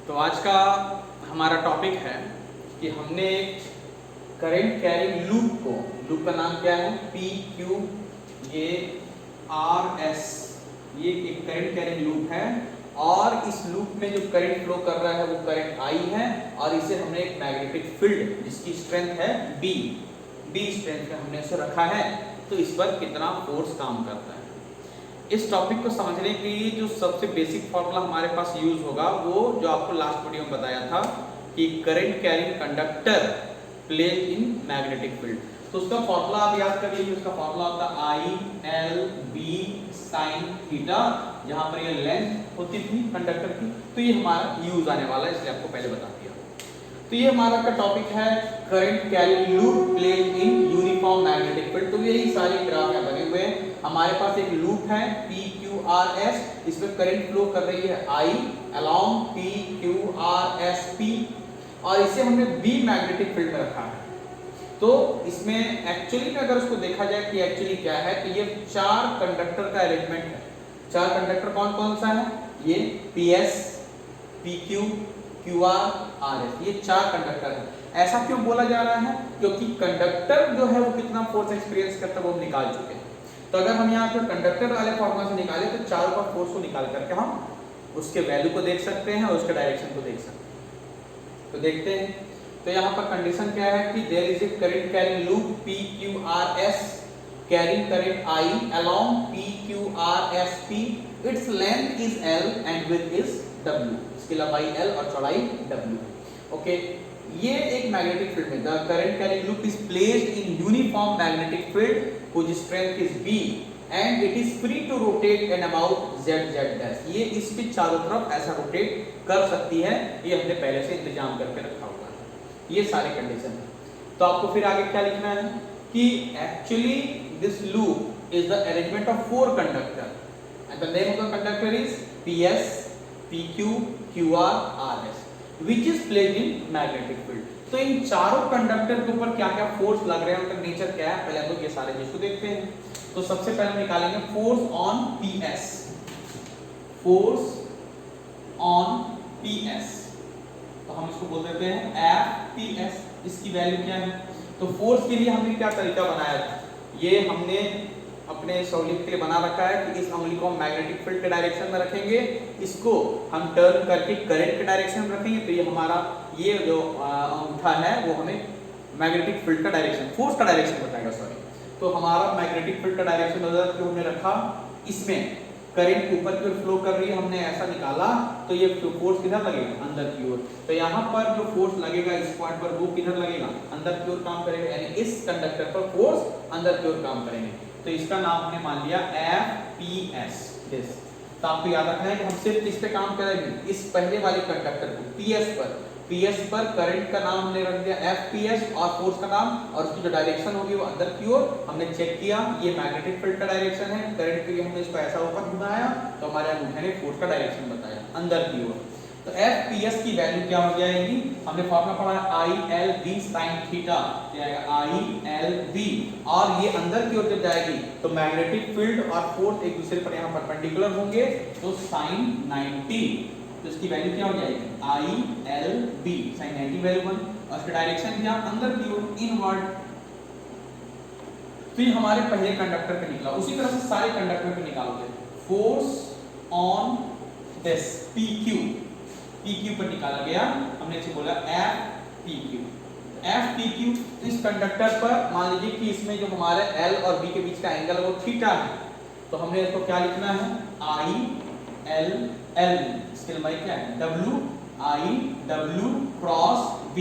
तो आज का हमारा टॉपिक है कि हमने करंट कैरिंग लूप का नाम क्या है, पी क्यू ये आर एस, ये एक करंट कैरिंग लूप है और इस लूप में जो करंट फ्लो कर रहा है वो करंट आई है और इसे हमने एक मैग्नेटिक फील्ड जिसकी स्ट्रेंथ है बी स्ट्रेंथ पे हमने इसे रखा है। तो इस पर कितना फोर्स काम करता है, इस टॉपिक को समझने के लिए जो सबसे बेसिक फॉर्मूला हमारे पास यूज होगा वो जो आपको लास्ट वीडियो में बताया था कि current carrying conductor place in magnetic field. तो उसका फॉर्मूला आप याद कर लीजिए, उसका फॉर्मूला होता है I L B sine theta, जहां पर ये लेंथ होती थी कंडक्टर की। तो ये हमारा यूज आने वाला है, इसलिए आपको पहले बता दिया। तो ये हमारा का टॉपिक है current carrying loop place in uniform magnetic field. तो यही सारे ग्राफ यहाँ बने हुए हैं। हमारे पास एक लूप है पी क्यू आर एस, इसमें करंट फ्लो कर रही है I along P Q R S P और इसे हमने बी मैग्नेटिक फील्ड में रखा है। तो इसमें एक्चुअली में अगर उसको देखा जाए कि एक्चुअली क्या है, तो ये चार कंडक्टर का अरेंजमेंट है। चार कंडक्टर कौन कौन सा है, ये P S P Q Q R R S, ये चार कंडक्टर है। ऐसा क्यों बोला जा रहा है, क्योंकि कंडक्टर जो है वो कितना फोर्स एक्सपीरियंस करता है वो हम निकाल चुके हैं। तो अगर हम यहाँ पे कंडक्टर वाले फॉर्मूला से निकाले तो चारों का फोर्स को निकाल करके हम उसके वैल्यू को देख सकते हैं और उसके डायरेक्शन को देख सकते हैं। तो देखते हैं। तो यहाँ पर कंडीशन क्या है कि there is a current carrying loop P Q R S carrying current I along P Q R S P, its length is L and width is W, इसकी लंबाई एल और चौड़ाई डब्ल्यू। ओके, ये एक magnetic field में the current carrying loop is placed in uniform magnetic field whose strength is B and it is free to rotate and about z dash। ये इसके चारों तरफ ऐसा रोटेट कर सकती है, ये हमने पहले से इंतजाम करके रखा हुआ है। ये सारे कंडीशन है। तो आपको फिर आगे क्या लिखना है कि actually this loop is the arrangement of four conductor and the name of the conductor is PS PQ QR RS which is placed in magnetic field। तो इन चारों कंडक्टर के ऊपर क्या क्या फोर्स लग रहे हैं, उनका नेचर क्या है, पहले हम लोग ये सारे चीज को देखते हैं। तो सबसे पहले हम निकालेंगे force on PS, force on PS, तो हम इसको बोल देते हैं FPS। इसकी वैल्यू क्या है, तो फोर्स के लिए हमने क्या तरीका बनाया था, ये हमने अपने सहूलियत के लिए बना रखा है कि इस उंगली को हम मैग्नेटिक फील्ड के डायरेक्शन में रखेंगे, इसको हम टर्न करके करंट के डायरेक्शन में रखेंगे। तो ये हमारा ये जो अंगूठा है वो हमें मैग्नेटिक फील्ड का डायरेक्शन, फोर्स का डायरेक्शन बताएगा, सॉरी। तो हमारा मैग्नेटिक फील्ड का डायरेक्शन उधर जो हमने रखा, इसमें करंट ऊपर की ओर फ्लो कर रही है, हमने ऐसा निकाला तो ये फोर्स किधर लगेगा, अंदर की ओर। तो यहाँ पर जो फोर्स लगेगा इस पॉइंट पर वो किधर लगेगा, अंदर की ओर काम करेगा, यानी इस कंडक्टर पर फोर्स अंदर की ओर काम करेंगे। तो इसका नाम हमने मान लिया FPS। तो आपको याद रखना है कि हम सिर्फ इस पे काम करेंगे, इस पहले वाले कंडक्टर को PS पर करंट का नाम हमने रख दिया FPS और फोर्स का नाम, और उसकी जो डायरेक्शन होगी वो अंदर की ओर। हमने चेक किया ये मैग्नेटिक फील्ड का डायरेक्शन है, करंट के लिए हमने इसको ऐसा ऊपर घुमाया तो हमारे अंगूठे ने फोर्स का डायरेक्शन बताया अंदर की ओर। तो FPS की वैल्यू क्या हो जाएगी, हमने फॉर्मूला पढ़ा है ILB sin थीटा, ये आएगा ILB, और ये अंदर की ओर जब जाएगी तो मैग्नेटिक फील्ड और फोर्स एक दूसरे पर यहाँ परपेंडिकुलर होंगे, तो sin 90। तो इसकी वैल्यू क्या हो जाएगी ILB sin 90 वैल्यू 1, और इसका डायरेक्शन क्या, अंदर की ओर इनवर्ड। तो ये हमारे पहले कंडक्टर पे निकला। उसी तरह से सारे कंडक्टर पे निकालोगे, फोर्स ऑन दिस PQ पर निकाला गया, हमने इसे बोला FPQ। इस कंडक्टर पर मान लीजिए कि इसमें जो हमारे L और B के बीच का एंगल है वो थीटा है, तो हमने इसको क्या लिखना है ILL, इसकी लंबाई क्या है WIW क्रॉस B।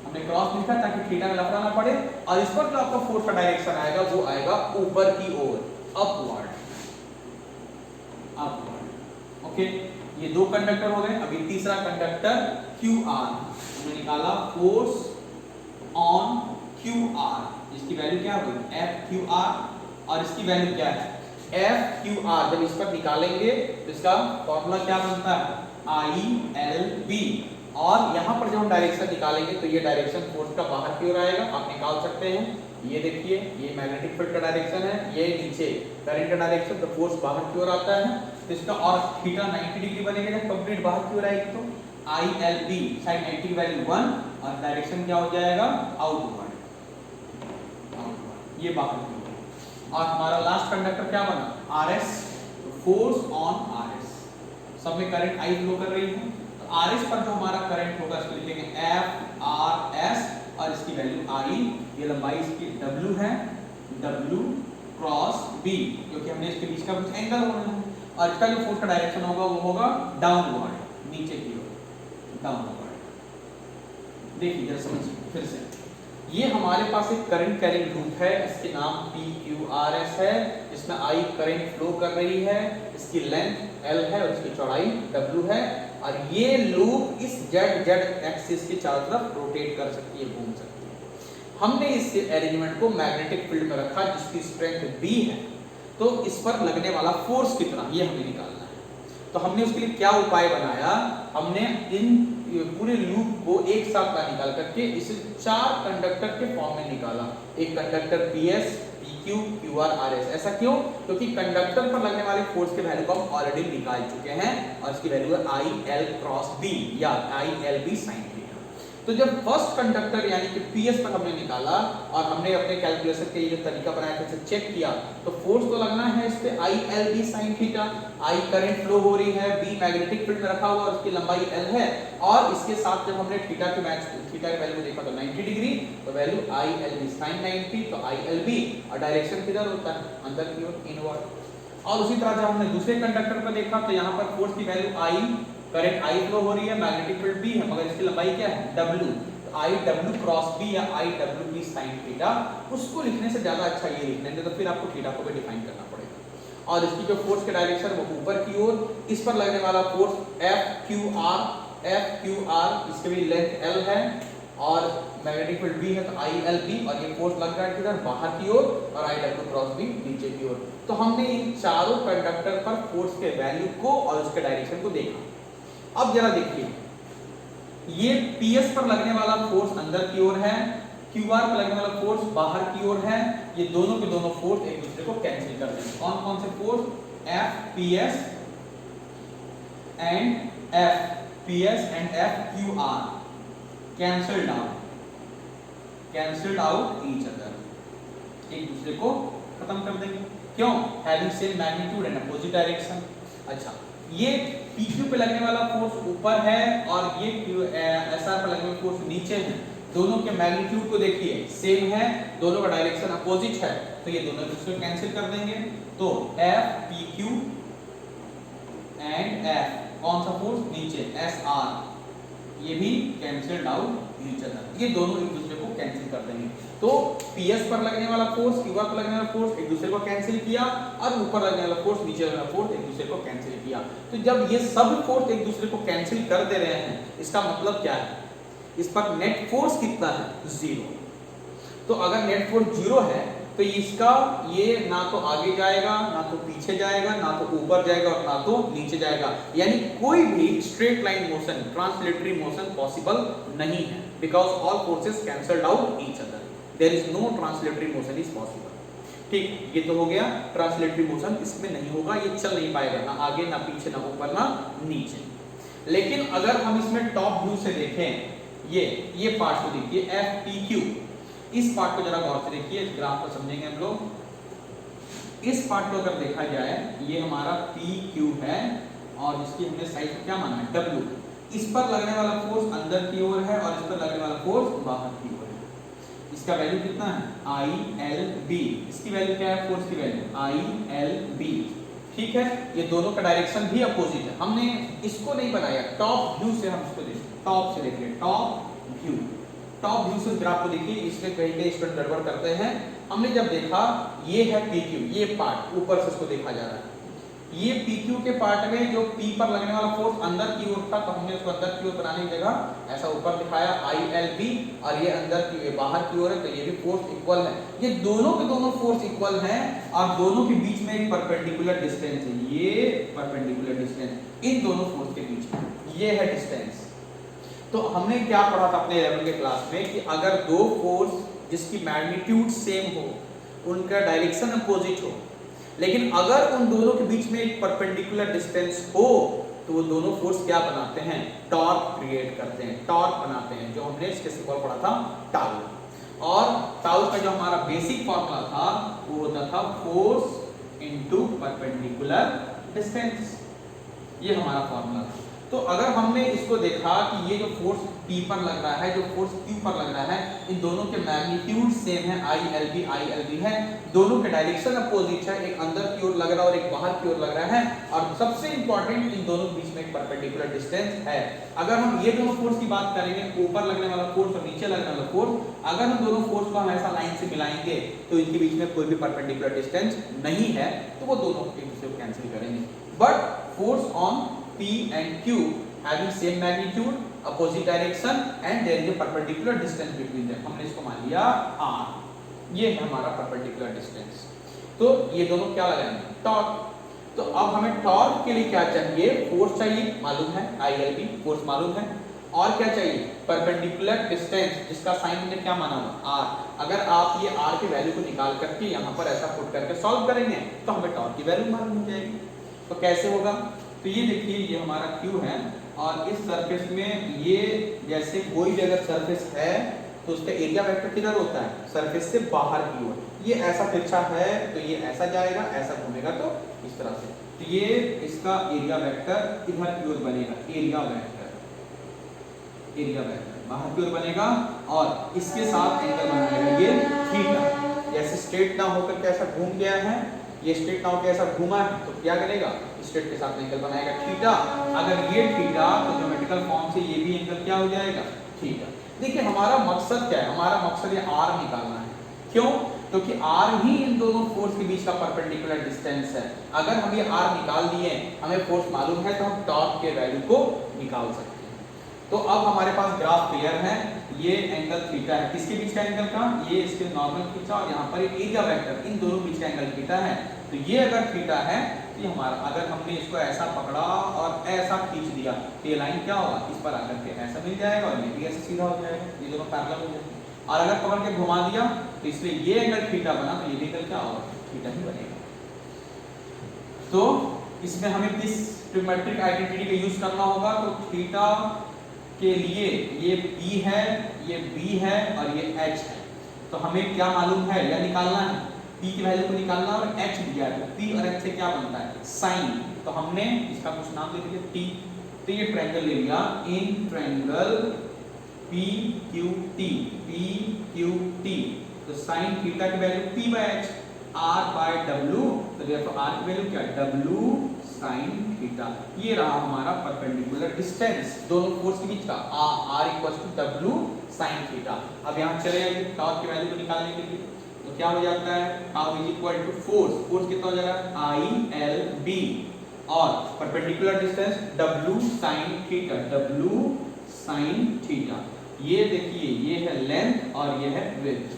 हमने क्रॉस लिखा ताकि थीटा में लफड़ा ना पड़े, और इस पर जो आपका फोर्स का डायरेक्शन आएगा वो आएगा ऊपर की ओर, अपवर्ड। ओके, ये दो कंडक्टर हो गए। अभी तीसरा कंडक्टर QR, हमने निकाला फोर्स ऑन QR, इसकी वैल्यू क्या होगी FQR, और इसकी वैल्यू क्या है FQR। जब इस पर निकालेंगे तो इसका फॉर्मूला क्या बनता है ILB, और यहाँ पर जब हम डायरेक्शन निकालेंगे तो ये डायरेक्शन फोर्स का बाहर की ओर आएगा, आप निकाल सकते हैं। ये देखिए ये मैग्नेटिक फील्ड का डायरेक्शन है, ये नीचे करंट का डायरेक्शन, तो फोर्स बाहर की ओर आता है। तो इसका और थीटा 90 डिग्री बनेगा जब कंप्लीट बाहर की ओर आएगी। ILB साइन 90 की वैल्यू 1 और डायरेक्शन क्या हो जाएगा आउटवर्ड, ये बाहर की ओर। और हमारा लास्ट कंडक्टर क्या बना RS, फोर्स ऑन RS, सब में करंट I फ्लो कर रही है, तो RS पर जो हमारा करंट होगा इसको लिखेंगे FRS और इसकी वैल्यू I, ये लंबाई इसकी W है, W क्रॉस B, क्योंकि हमने इसके बीच का कुछ एंगल होना है, और इसका जो फोर्स का डायरेक्शन होगा वो होगा डाउनवर्ड, नीचे की ओर डाउनवर्ड। देखिए जरा समझिए फिर से, ये हमारे पास एक करंट कैरिंग लूप है, इसके नाम PQRS है, इसमें I करंट फ्लो कर रही है, इसकी लेंथ L है और इसकी चौड़ाई W है, और ये लूप इस Z एक्सिस के चारों तरफ रोटेट कर सकती है, घूम सकती है। हमने इस अरेंजमेंट को मैग्नेटिक फील्ड में रखा जिसकी स्ट्रेंथ B है, तो इस पर लगने वाला फोर्स कितना ये हमें निकालना है। तो हमने उसके लिए क्या उपाय बनाया, हमने इन पूरे लूप को एक साथ निकाल करके इसे 4 कंडक्टर के फॉर्म में निकाला, एक conductor PS, PQ, QR, RS। ऐसा क्यों? क्योंकि कंडक्टर पर लगने वाले फोर्स के वैल्यू को हम ऑलरेडी निकाल चुके हैं और इसकी वैल्यू है IL क्रॉस B या ILB sin थीटा। तो जब फर्स्ट कंडक्टर यानी कि PS पर हमने निकाला और हमने अपने कैलकुलेशन के जो तरीका बनाया था उसे चेक किया, तो फोर्स तो लगना है इस पे ILB sin theta, I current flow हो रही है, B मैग्नेटिक फील्ड में रखा हुआ और उसकी लंबाई L है, और इसके साथ जब हमने थीटा की वैल्यू देखा तो 90 डिग्री, तो वैल्यू ILB sin 90, तो ILB और डायरेक्शन किधर होता है अंदर की ओर इनवर्ड। और उसी तरह जब हमने दूसरे कंडक्टर पर देखा तो यहाँ पर फोर्स की value I, current I flow हो रही है, मैग्नेटिक फील्ड B है, मगर इसकी लंबाई क्या है W, तो IW क्रॉस B या IWB sin थीटा, उसको लिखने से ज्यादा अच्छा ये लिख लेंगे, तो फिर आपको थीटा को भी डिफाइन करना पड़ेगा। और इसकी जो फोर्स के डायरेक्शन वो ऊपर की ओर, इस पर लगने वाला फोर्स FQR, इसके भी लेंथ L है और मैग्नेटिक फील्ड B है, तो ILB, और ये फोर्स लग रहा है किधर बाहर की ओर, और IW क्रॉस B नीचे की ओर। तो हमने इन चारों कंडक्टर पर फोर्स के वैल्यू को और उसके डायरेक्शन को देखा। अब जरा देखिए, ये PS पर लगने वाला फोर्स अंदर की ओर है, QR पर लगने वाला फोर्स बाहर की ओर है, ये दोनों के दोनों फोर्स एक दूसरे को कैंसिल कर देंगे। कौन कौन से force? FPS and FQR cancelled out each other, एक दूसरे को खत्म कर देंगे। क्यों? Having same magnitude and opposite direction. अच्छा, ये PQ पे लगने वाला फोर्स ऊपर है और ये SR पे लगने वाला फोर्स नीचे है, दोनों के मैग्नीट्यूड को देखिए सेम है, दोनों का डायरेक्शन अपोजिट है, तो ये दोनों दूसरे को कैंसिल कर देंगे। तो FPQ एंड F, कौन सा फोर्स नीचे SR, ये भी कैंसिल्ड आउट ईच अदर, ये दोनों एक दूसरे को कैंसिल कर देंगे। तो PS पर लगने वाला फोर्स, QR पर लगने वाला फोर्स एक दूसरे को कैंसिल किया, और ऊपर लगने वाला फोर्स, नीचे लगने वाला फोर्स एक दूसरे को कैंसिल किया। तो जब ये सब फोर्स एक दूसरे को कैंसिल कर दे रहे हैं, इसका मतलब क्या है? इस पर नेट फोर्स कितना है? 0। तो अगर नेट फोर्स 0 है तो इसका ये ना तो आगे जाएगा, ना तो पीछे जाएगा, ना तो ऊपर जाएगा और ना तो नीचे जाएगा, यानी कोई भी straight line motion, translatory motion possible नहीं है, because all forces cancelled out each other, there is no translatory motion is possible. ठीक, ये तो हो गया, ट्रांसलेटरी मोशन इसमें नहीं होगा, ये चल नहीं पाएगा, ना आगे ना पीछे ना ऊपर ना नीचे। लेकिन अगर हम इसमें टॉप व्यू से देखें, ये पार्ट को देखिए FPQ, इस पार्ट को जरा गौर से देखिए, इस ग्राफ को समझेंगे हम लोग। इस पार्ट को अगर देखा जाए, ये हमारा PQ है और इसकी हमने साइज क्या माना है W, इस पर लगने वाला फोर्स अंदर की ओर है और इस पर लगने वाला फोर्स बाहर की ओर है। इसका वैल्यू कितना है? ILB, इसकी वैल्यू क्या है? फोर्स की वैल्यू ILB। ठीक है, ये दोनों का डायरेक्शन भी अपोजिट है, हमने इसको नहीं बनाया, टॉप व्यू से हम इसको देखिए, टॉप से देखिए, टॉप व्यू से ग्राफ को देखिए, इसमें कहीं स्टूडेंट गड़बड़ करते हैं। हमने जब देखा, ये है PQ, ये पार्ट ऊपर से इसको देखा जा रहा है, ये PQ के पार्ट में जो P पर लगने वाला फोर्स अंदर की ओर था, तो हमने उसको अंदर की ओर बनाने की जगह ऐसा ऊपर दिखाया ILB, और ये अंदर की बाहर की ओर है, तो ये भी फोर्स इक्वल है। ये दोनों के दोनों फोर्स इक्वल हैं और दोनों के बीच में एक परपेंडिकुलर डिस्टेंस है, ये परपेंडिकुलर डिस्टेंस इन दोनों फोर्स के बीच में, ये है डिस्टेंस। तो हमने क्या पढ़ा था अपने 11 के क्लास में कि अगर दो फोर्स जिसकी मैग्नीट्यूड सेम हो, उनका डायरेक्शन अपोजिट हो, लेकिन अगर उन दोनों के बीच में एक परपेंडिकुलर डिस्टेंस हो, तो वो दोनों फोर्स क्या बनाते हैं, टॉर्क क्रिएट करते हैं, टॉर्क बनाते हैं, जो हमने इसके सिंबल पढ़ा था टाउ। और टाउ का जो हमारा बेसिक फॉर्मूला था वो होता था फोर्स इनटू परपेंडिकुलर डिस्टेंस, ये हमारा फॉर्मूला था। तो अगर हमने इसको देखा कि ये जो फोर्स P पर लग रहा है, जो फोर्स Q पर लग रहा है, इन दोनों के मैग्नीट्यूड सेम है, ILB है, दोनों के डायरेक्शन अपोजिट है, एक अंदर की ओर लग रहा है और एक बाहर की ओर लग रहा है, और सबसे इंपॉर्टेंट इन दोनों के बीच में एक परपेंडिकुलर डिस्टेंस है। अगर हम ये दोनों फोर्स की बात करेंगे, ऊपर लगने वाला फोर्स और नीचे लगने वाला फोर्स, अगर हम दोनों फोर्स को हम ऐसा लाइन से मिलाएंगे तो इनके बीच में कोई भी परपेंडिकुलर डिस्टेंस नहीं है, तो वो दोनों एक दूसरे को कैंसिल करेंगे। But force on P and Q having same magnitude, opposite direction and there is a perpendicular distance between them, हमने इसको मान लिया R, ये है हमारा perpendicular distance। तो ये दोनों क्या लगाएंगे, टॉर्क। तो अब हमें टॉर्क के लिए क्या चाहिए, फोर्स चाहिए, मालूम है ILB फोर्स मालूम है, और क्या चाहिए, परपेंडिकुलर डिस्टेंस, जिसका साइन हमने क्या माना हुआ R। अगर आप ये R की वैल्यू को निकाल करके यहाँ पर ऐसा पुट करके सॉल्व करेंगे तो हमें टॉर्क की वैल्यू मालूम हो जाएगी। तो कैसे होगा, तो ये देखिए ये हमारा Q है, और इस सरफेस में ये जैसे कोई भी अगर सरफेस है तो उसका एरिया वेक्टर किधर होता है, सरफेस से बाहर की ओर। ये ऐसा तिरछा है तो ये ऐसा जाएगा, ऐसा घूमेगा तो इस तरह से, तो ये इसका एरिया वेक्टर इधर की ओर बनेगा, एरिया वेक्टर बाहर की ओर बनेगा, और इसके साथ एंगल बनाएगा ये थीटा। जैसे स्ट्रेट ना होकर के ऐसा घूम गया है, ये स्ट्रेट ना होकर ऐसा घूमा है, तो क्या करेगा, स्ट्रेट के साथ एंगल बनाएगा थीटा। अगर ये थीटा तो ज्योमेट्रिकल फॉर्म से ये भी एंगल क्या हो जाएगा, थीटा। देखिए हमारा मकसद क्या है, हमारा मकसद ये R निकालना है। क्यों, क्योंकि R ही इन दोनों फोर्स के बीच का परपेंडिकुलर डिस्टेंस है। अगर हम ये R निकाल दिए, हमें फोर्स मालूम है, तो हम टॉर्क के वैल्यू को निकाल सकते हैं। तो अब हमारे पास ग्राफ क्लियर है, ये एंगल थीटा है, किसके बीच का एंगल का, ये इसके नॉर्मल खींचा, और यहाँ पर एक एरिया वेक्टर, इन दोनों बीच का एंगल थीटा है। तो ये अगर थीटा है, ये हमारा, अगर हमने इसको ऐसा पकड़ा और ऐसा खींच दिया तो ये लाइन क्या होगा, इस पर आकर के ऐसा मिल जाएगा, और ये भी ऐसे सीधा हो जाएगा, ये दोनों पैरेलल हो जाएंगे। और अगर पकड़ के घुमा दिया तो इसलिए ये एंगल थीटा बना, तो ये भी एंगल क्या होगा, थीटा ही बनेगा। तो इसमें हमें किस ट्रिग्नोमेट्रिक आइडेंटिटी का यूज करना होगा, तो थीटा के लिए ये P है, ये B है और ये H है। तो हमें क्या मालूम है या निकालना है, P की वैल्यू को निकालना, और H दिया है, तो P और H से क्या बनता है, साइन। तो हमने इसका कुछ नाम दे दिया T, तो ये ट्रायंगल ले लिया, इन ट्रायंगल PQT, PQT। तो साइन थीटा की वैल्यू P/H, R/W, तो देखो R की वैल्यू क्या है, W sin थीटा। ये रहा हमारा परपेंडिकुलर डिस्टेंस दोनों फोर्स के बीच का, R = W sin थीटा। अब यहाँ चले आइए टॉर्क की वैल्यू को निकालने के लिए, तो क्या हो जाता है, टाउ = फोर्स कितना हो जाएगा, ILB, और perpendicular distance W sin theta. ये देखिए ये है लेंथ और ये है विड्थ,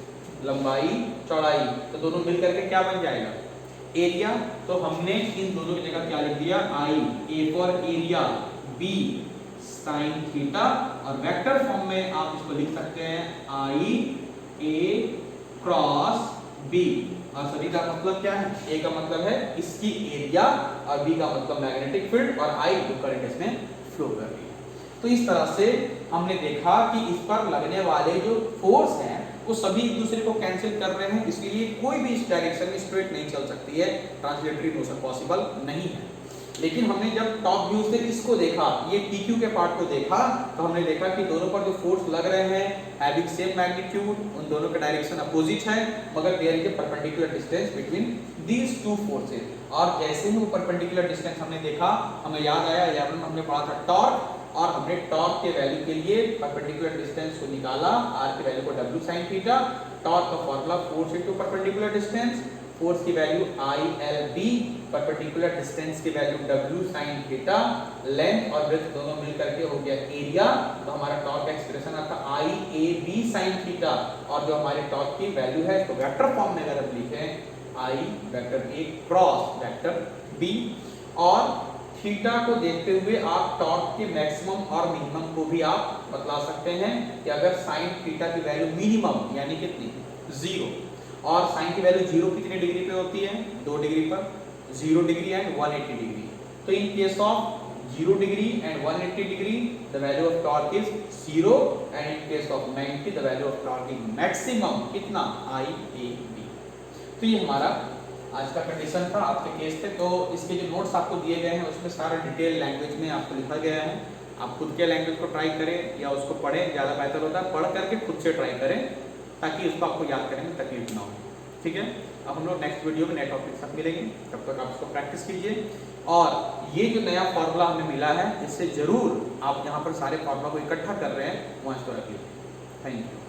लंबाई चौड़ाई, तो दोनों मिलकर के क्या बन जाएगा, एरिया। तो हमने इन दोनों की जगह क्या लिख दिया, A for area, B sin theta, और वेक्टर फॉर्म में आप इसको लिख सकते हैं IA क्रॉस B। और सभी का मतलब क्या है, A का मतलब है इसकी एरिया, और B का मतलब मैग्नेटिक फील्ड, और I जो करंट इसमें फ्लो कर रही है। तो इस तरह से हमने देखा कि इस पर लगने वाले जो फोर्स हैं वो सभी एक दूसरे को कैंसिल कर रहे हैं, इसलिए कोई भी इस डायरेक्शन में स्ट्रेट नहीं चल सकती है, ट्रांसलेटरी मोशन पॉसिबल नहीं है। लेकिन हमने जब टॉप व्यू से इसको देखा, ये PQ के पार्ट को देखा, तो हमने देखा कि दोनों पर जो फोर्स लग रहे हैं हैविंग सेम मैग्नीट्यूड, उन दोनों का डायरेक्शन अपोजिट है, मगर there is a perpendicular distance between these two forces. और जैसे ही वो परपेंडिकुलर डिस्टेंस हमने देखा, हमें याद आया 11 में हमने पढ़ा था टॉर्क, और हमने टॉर्क के वैल्यू के लिए परपेंडिकुलर डिस्टेंस को निकाला, R की वैल्यू को W sin थीटा, टॉर्क का formula force into perpendicular distance, force की वैल्यू ILB, परपेंडिकुलर डिस्टेंस की value W sin theta, length और विड्थ दोनों मिलकर के हो गया एरिया। तो हमारा टॉर्क एक्सप्रेशन आता IAB sin थीटा, और जो हमारे टॉर्क की वैल्यू है इसको वेक्टर फॉर्म में अगर आप लिखें I vector A cross vector B, और थीटा को देखते हुए आप टॉर्क के मैक्सिमम और मिनिमम को भी आप बतला सकते हैं कि अगर साइन थीटा की वैल्यू मिनिमम यानी कितनी 0, और साइन की वैल्यू 0 कितने डिग्री पे होती है, 2 डिग्री पर, 0 डिग्री एंड 180 डिग्री। तो in case of 0 degree and 180 degree, the value of torque is 0, and in case of 90 the value of torque is maximum कितना IAB। तो ये हमारा आज का कंडीशन था, आपके केस थे। तो इसके जो नोट्स आपको दिए गए हैं उसमें सारा डिटेल लैंग्वेज में आपको लिखा गया है। आप खुद के लैंग्वेज को ट्राई करें या उसको पढ़ें, ज़्यादा बेहतर होता है। पढ़ करके खुद से ट्राई करें ताकि उसको आपको याद करने में तकलीफ ना हो, ठीक है। अब हम लोग नेक्स्ट वीडियो में नए टॉपिक के साथ मिलेंगे, तब तक आप उसको प्रैक्टिस कीजिए। और ये जो नया फार्मूला हमें मिला है, इससे जरूर आप यहाँ पर सारे फार्मूला को इकट्ठा कर रहे हैं, वहाँ इसको रखिए। Thank you.